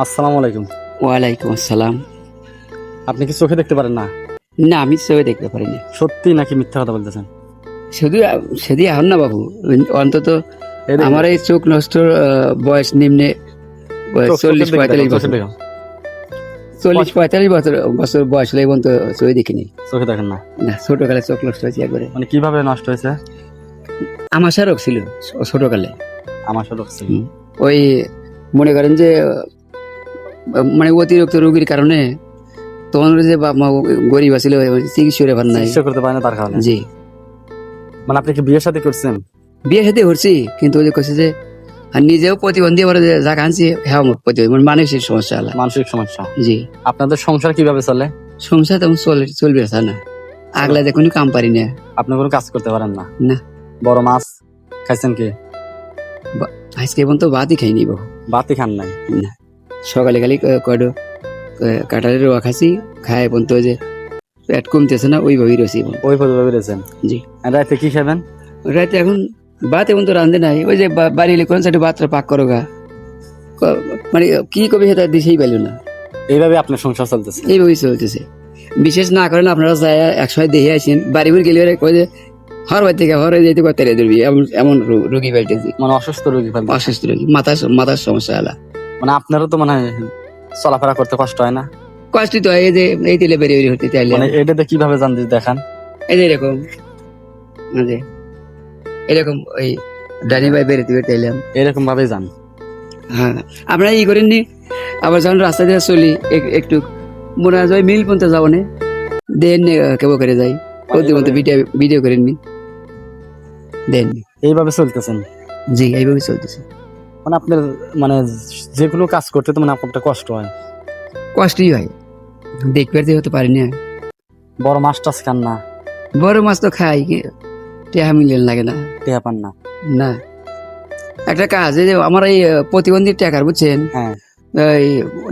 আসসালামু আলাইকুম। ওয়ালাইকুম আসসালাম। আপনি কি চোখে দেখতে পারেন না? না, আমি চোখে দেখতে পারিনি। সত্যি নাকি মিথ্যা কথা বলতেছেন? শুধু সেদি এখন না বাবু, অন্তত এই দেখুন, আমার এই চোখ নষ্ট বয়স নিম্নে চোখের দিকে দেখো, 40-45 চোখের বছর, দিকে। 40-45 বছর বয়স হলে পর্যন্ত চোখে দেখিনি। চোখে দেখেন না? না, ছোটকালে চোখ নষ্ট হয়েছে একবারে। মানে কিভাবে নষ্ট হয়েছে? আমাশা রোগ ছিল ছোটকালে। আমার সাথে হচ্ছে। ওই মনে করেন যে মানে অতিরিক্ত রোগীর কারণে তখন যে বাপ মা গরিব ছিল, চিকিৎসা ব্যাপার নাই। চিকিৎসা করতে পারে না তার কারণে। জি, মানে আপনি কি বিয়ে শাদী করছেন? বিয়ে সাথে করছি, কিন্তু ওই যে কইছে যে আর নিজেও প্রতিবন্ধী, আবার যা কানছি হ্যাঁ প্রতিবন্ধী, মানে মানসিক সমস্যা আলা। মানসিক সমস্যা। জি, আপনাদের সংসার কিভাবে চলে? সংসার তেমন চলবে না, আগলা যে কোনো কাম পারি না। আপনি কোনো কাজ করতে পারেন না? না, বড় মাছ খাইছেন কি? আজকে পর্যন্ত ভাতই খাই নিব বাতি খান নাই? না। সকালে খালি কয়ডো কাঁঠালের রোয়া খাসি, খায় পর্যন্ত ওই যে পেট কমতেছে না, ওইভাবেই রয়েছি। ওই পদ্ধতি বেরিয়েছেন? জি, আর রাতে কি খাবেন? রাতে এখন ভাত এখন তো রান্ধে নাই, ওই যে বাড়ি এলে কোন সাইডে ভাতটা পাক করো গা, মানে কি কবে সেটা দিছেই পাইল না। এইভাবে আপনার সংসার চলতেছে? এইভাবেই চলতেছে। বিশেষ না করেন আপনারা যায় একসময় দেখে আসেন, বাড়ি বাড়ি গেলে কই যে হর বাড়ি থেকে হরে যেতে করতে ধরবি, এমন এমন রোগী পাইতেছি। মানে অসুস্থ রোগী ফেলতে? অসুস্থ রোগী, মাথার সমস্যা আলা। মানে আপনারও তো মানে চলাফেরা করতে কষ্ট হয় না? কষ্ট তো হয়, এই যে এই তেলে বেরিয়ে হতে চাইলে মানে এটাতে কিভাবে জান দেখান? এই যে এরকম, মানে এরকম ওই ডানি ভাই বেরোতে চাইলাম। এরকম ভাবে যান? হ্যাঁ, আপনারা ই করেননি? আবার যখন রাস্তা দিয়ে চলি একটু মনে হয় মিল পর্যন্ত যাবো না, দেন কেবল করে যাই, প্রতি মতো ভিডিও করেননি দেন। এইভাবে চলতেছেন? জি, এইভাবে চলতেছে। মানে আপনার মানে যে কোনো কাজ করতে তো মানে আপনার কষ্ট হয়? কষ্টই হয়, দেখতে হতে পারি না। বড় মাছ টাছ খান না? বড় মাছ তো খাই, টেহা মিলিয়ন লাগে না। টেহা পান না? না, একটা কাজ, এই যে আমার এই প্রতিবন্ধী টাকার বুঝছেন, হ্যাঁ। এই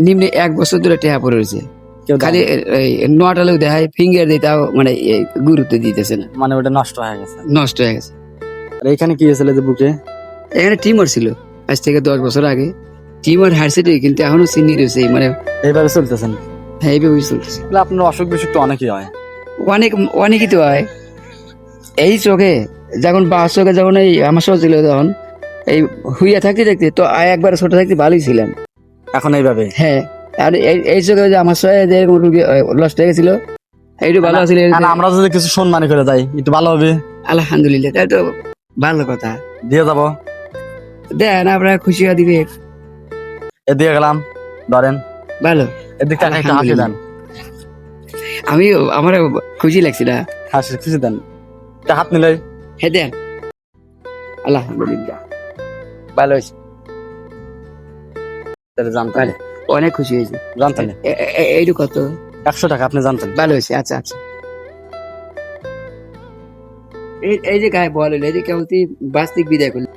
নিম্নে 1 বছর ধরে টেহা পড়ে রয়েছে। কেউ খালি এই নটা লোক দেখায়, ফিঙ্গার দিয়ে তাও মানে গুরুত্ব দিতেছে না, মানে ওটা নষ্ট হয়ে গেছে? নষ্ট হয়ে গেছে। আর এখানে কি হয়েছিল যে বুকে? এখানে টিমার ছিল আজ থেকে 10 বছর আগে, টিমার হারছে কিন্তু এখনো চিনি রয়েছে, মানে এইভাবে চলতেছেন? হ্যাঁ, এইভাবে চলতেছে। তাহলে আপনার অসুখ বিসুখ তো অনেকই হয়? অনেকই তো হয়। এই চোখে যখন চোখে যখন এই আমার সহ ছিল, তখন এই হুইয়া থাকতে দেখতে তো একবার ছোট থাকতে ভালোই ছিলাম। এখন এইভাবে? হ্যাঁ, আর এই চোখে যে আমার সহ যে এরকম রুগী লস্ট হয়ে গেছিল, এইটু ভালো ছিল। আমরা যদি কিছু সম্মানী করে যাই একটু ভালো হবে? আলহামদুলিল্লাহ, তাই তো ভালো কথা। দিয়ে যাবো? দেন আপনারা খুশি হয়ে দিবে। এ দিয়ে গেলাম, ধরেন ভালো, এদিকে একটা হাসি দেন। আমি আমার খুশি লাগছে না। হাসি খুশি দেন, একটা হাত নিলে। হ্যাঁ দেন, আলহামদুলিল্লাহ ভালো হয়েছে, জানতেন? অনেক খুশি হয়েছে। জানতেন এইটু কত? 100 টাকা। আপনি জানতেন? ভালো হয়েছে, আচ্ছা আচ্ছা। এই যে গায়ে বল, এই যে কেমন বাস্তিক বিদায় করলি।